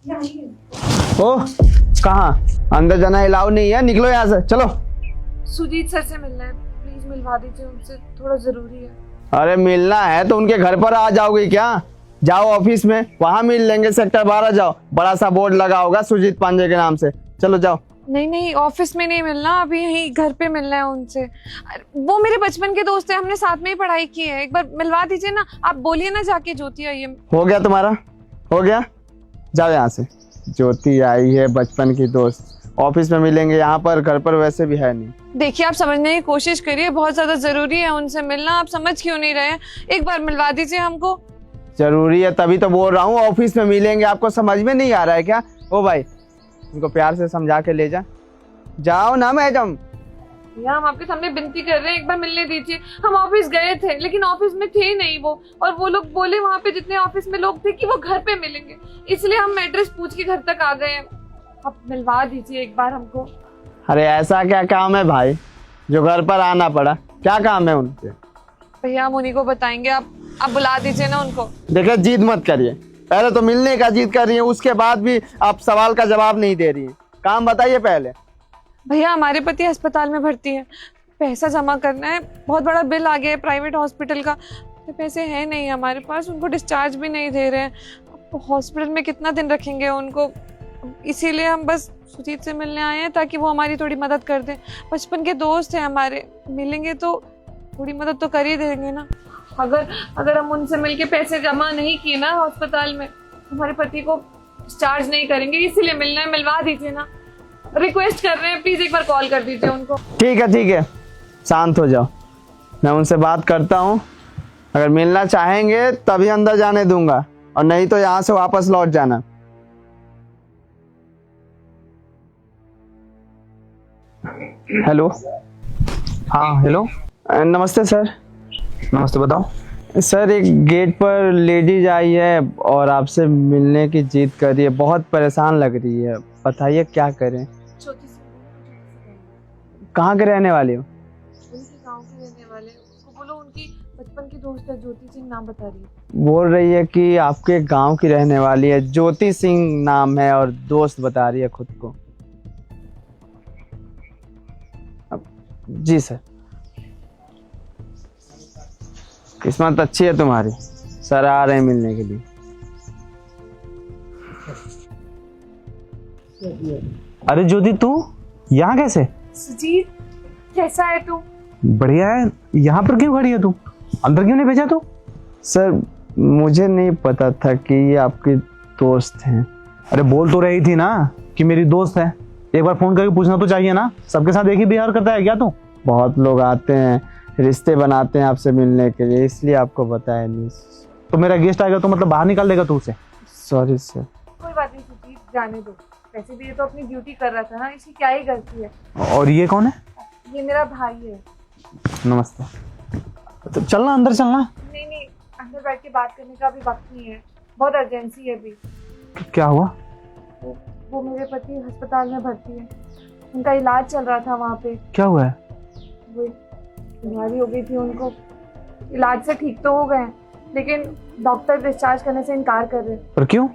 ओह, कहाँ? अंदर जाना अलाउ नहीं है, निकलो यहाँ से, चलो। सुजीत सर से मिलना है, प्लीज मिलवा दीजिए उनसे, थोड़ा जरूरी है। अरे मिलना है तो उनके घर पर आ जाओगे क्या? जाओ ऑफिस में, वहां मिल लेंगे, सेक्टर 12 जाओ, बड़ा सा बोर्ड लगा होगा सुजीत पांडे के नाम से, चलो जाओ। नहीं नहीं, ऑफिस में नहीं मिलना, अभी यहीं घर पे मिलना है उनसे। वो मेरे बचपन के दोस्त हैं, हमने साथ में ही पढ़ाई की है, एक बार मिलवा दीजिए ना। आप बोलिए ना जाके ज्योति आई है। हो गया तुम्हारा, हो गया, जाओ यहाँ से। ज्योति आई है, बचपन की दोस्त, ऑफिस में मिलेंगे, यहाँ पर घर पर वैसे भी है नहीं। देखिए आप समझने की कोशिश करिए, बहुत ज्यादा जरूरी है उनसे मिलना, आप समझ क्यों नहीं रहे हैं? एक बार मिलवा दीजिए हमको। जरूरी है तभी तो बोल रहा हूँ, ऑफिस में मिलेंगे, आपको समझ में नहीं आ रहा है क्या? ओ भाई, उनको प्यार से समझा के ले जा, जाओ ना मैडम। भैया हम आपके सामने विनती कर रहे हैं, एक बार मिलने दीजिए। हम ऑफिस गए थे लेकिन ऑफिस में थे नहीं वो, और वो लोग बोले वहाँ पे जितने ऑफिस में लोग थे कि वो घर पे मिलेंगे, इसलिए हम एड्रेस पूछ के घर तक आ गए हैं। आप मिलवा दीजिए एक बार हमको। अरे ऐसा क्या काम है भाई जो घर पर आना पड़ा? क्या काम है उनके? भैया हम उन्हीं को बताएंगे, आप बुला दीजिए ना उनको। देखिए जिद मत करिए, पहले तो मिलने का जिद कर रही है, उसके बाद भी आप सवाल का जवाब नहीं दे रही है। काम बताइए पहले। भैया हमारे पति अस्पताल में भर्ती है, पैसा जमा करना है, बहुत बड़ा बिल आ गया है प्राइवेट हॉस्पिटल का, तो पैसे हैं नहीं हमारे पास, उनको डिस्चार्ज भी नहीं दे रहे हैं। हॉस्पिटल में कितना दिन रखेंगे उनको, इसीलिए हम बस सुजीत से मिलने आए हैं ताकि वो हमारी थोड़ी मदद कर दे। बचपन के दोस्त हैं हमारे, मिलेंगे तो थोड़ी मदद तो कर ही देंगे ना। अगर हम उनसे मिलके पैसे जमा नहीं किए ना अस्पताल में, हमारे पति को डिस्चार्ज नहीं करेंगे, इसीलिए मिलना है, मिलवा दीजिए ना। रिक्वेस्ट कर रहे हैं, प्लीज एक बार कॉल कर दीजिए उनको। ठीक है, शांत हो जाओ, मैं उनसे बात करता हूँ। अगर मिलना चाहेंगे तभी अंदर जाने दूंगा, और नहीं तो यहाँ से वापस लौट जाना। हेलो। हाँ हेलो। नमस्ते सर। नमस्ते, बताओ। सर एक गेट पर लेडीज आई है और आपसे मिलने की जिद कर रही है, बहुत परेशान लग रही है, बताइए क्या करें? कहाँ के रहने वाली हो? उनके गांव के रहने वाले, उसको बोलो उनकी बचपन की दोस्त है, ज्योति सिंह नाम बता रही है। बोल रही है कि आपके गांव की रहने वाली है, ज्योति सिंह नाम है, और दोस्त बता रही है खुद को। जी सर। किस्मत अच्छी है तुम्हारी, सर आ रहे हैं मिलने के लिए। अरे ज्योति, तू यहाँ कैसे? सुजीत कैसा है तू? बढ़िया है। यहाँ पर क्यों खड़ी है तू? अंदर क्यों नहीं भेजा तू? सर मुझे नहीं पता था कि ये आपके दोस्त हैं। अरे बोल तो रही थी ना कि मेरी दोस्त है, एक बार फोन करके पूछना तो चाहिए ना। सबके साथ एक ही बिहेव करता है क्या तू? बहुत लोग आते हैं, रिश्ते बनाते हैं आपसे मिलने के लिए, इसलिए आपको बताया नहीं। तो मेरा गेस्ट आएगा तो मतलब बाहर निकाल देगा तू उसे? Sorry sir. कोई बात नहीं सुजीत, जाने दो, वैसे भी ये तो अपनी ड्यूटी कर रहा था ना, इसकी क्या ही गलती है। और ये कौन है? ये मेरा भाई है। नमस्ते। तो चलना, अंदर चलना। नहीं, अंदर बैठ के बात करने का अभी वक्त नहीं है, बहुत अर्जेंसी है अभी। क्या हुआ? वो मेरे पति अस्पताल में भर्ती है, उनका इलाज चल रहा था वहाँ पे। क्या हुआ है? वो बीमारी हो गई थी उनको, इलाज से ठीक तो हो गए लेकिन डॉक्टर डिस्चार्ज करने से इनकार कर रहे। पर क्यों?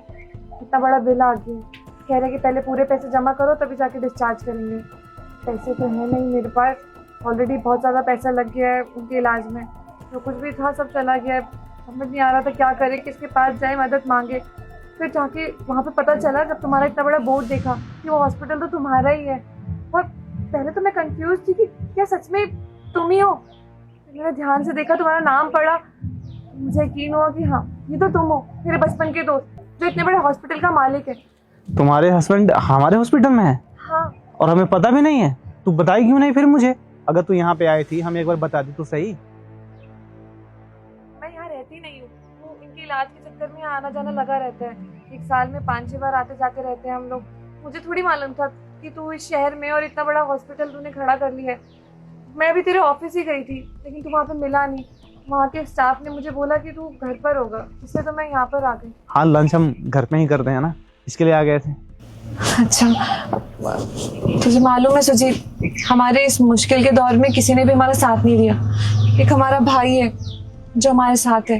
इतना बड़ा बिल आ गया, कह रहे कि पहले पूरे पैसे जमा करो तभी जाके डिस्चार्ज करेंगे। पैसे तो है नहीं मेरे पास, ऑलरेडी बहुत ज़्यादा पैसा लग गया है उनके इलाज में, जो कुछ भी था सब चला गया है। समझ नहीं आ रहा था क्या करे, किसके पास जाए मदद मांगे। फिर जाके वहाँ पे पता चला, जब तुम्हारा इतना बड़ा बोर्ड देखा कि वो हॉस्पिटल तो तुम्हारा ही है, और पहले तो मैं कंफ्यूज थी कि क्या सच में तुम ही हो। मैंने ध्यान से देखा, तुम्हारा नाम पढ़ा, मुझे यकीन हुआ कि हाँ ये तो तुम हो, मेरे बचपन के दोस्त जो इतने बड़े हॉस्पिटल का मालिक है। तुम्हारे हस्बैंड हमारे हॉस्पिटल में है? हाँ। और हमें पता भी नहीं है? तू बताई क्यों नहीं फिर मुझे? अगर तू यहाँ पे आई थी, हमें एक बार बता दी तो सही। मैं यहाँ रहती नहीं हूँ, वो इनके इलाज के चक्कर में आना जाना लगा रहता है, एक साल में 5-6 बार आते जाते रहते हैं हम लोग। मुझे थोड़ी मालूम था कि तू इस शहर में और इतना बड़ा हॉस्पिटल तूने खड़ा कर लिया है। मैं भी तेरे ऑफिस ही गई थी लेकिन तू वहाँ पे मिला नहीं, वहाँ के स्टाफ ने मुझे बोला कि तू घर पर होगा, इसलिए तो मैं यहाँ पर आ गई। हाँ, लंच हम घर में ही करते हैं ना, इसके लिए आ गए थे। अच्छा, तुझे मालूम है सुजीत, हमारे इस मुश्किल के दौर में किसी ने भी हमारा साथ नहीं दिया। एक हमारा भाई है जो हमारे साथ है,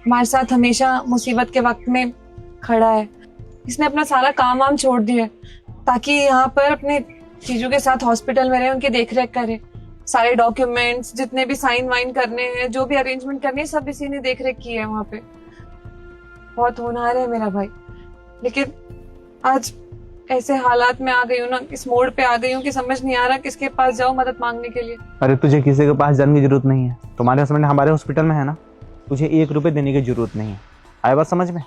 हमारे साथ हमेशा मुसीबत के वक्त में खड़ा है। इसने अपना सारा काम वाम छोड़ दिया है, ताकि यहाँ पर अपने जीजू के साथ हॉस्पिटल में रहे, उनकी देख रेख करे। सारे डॉक्यूमेंट्स जितने भी साइन वाइन करने हैं, जो भी अरेंजमेंट करनी है, सब इसी ने देख रेख की है वहाँ पे। बहुत होनहार है मेरा भाई, लेकिन आज ऐसे हालात में आ गई हूँ ना, इस मोड़ पे आ गई हूँ कि समझ नहीं आ रहा किसके पास जाऊँ मदद मांगने के लिए। अरे तुझे किसी के पास जाने की जरूरत नहीं है, तुम्हारे हस्बैंड हमारे हॉस्पिटल में है ना, तुझे 1 रुपए देने की जरूरत नहीं है। आया बात समझ में?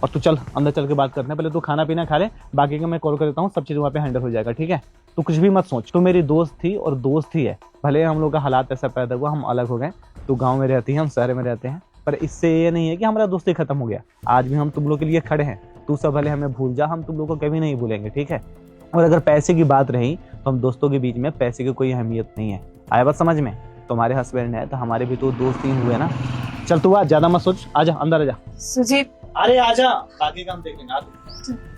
और तू चल अंदर चल के बात करते हैं, पहले तू खाना पीना खा ले, बाकी का मैं कॉल कर देता हूँ, सब चीज़ वहाँ पे हैंडल हो जाएगा, ठीक है? तू कुछ भी मत सोच, तू मेरी दोस्त थी और दोस्त ही है। भले हम लोग का हालात ऐसा पैदा हुआ, हम अलग हो गए, तू गाँव में रहती है, हम शहर में रहते हैं, पर इससे ये नहीं है कि हमारा दोस्ती खत्म हो गया। आज भी हम तुम लोग के लिए खड़े हैं, तू सब भले हमें भूल जा, हम तुम लोग को कभी नहीं भूलेंगे, ठीक है? और अगर पैसे की बात रही तो हम दोस्तों के बीच में पैसे की कोई अहमियत नहीं है। आया बात समझ में? तुम्हारे हस्बैंड है तो हमारे भी तो दोस्त ही हुए ना। चल तू आ, ज्यादा मत सोच, आजा अंदर आजा। सुजीत, अरे आजा, बाकी काम देखेंगे।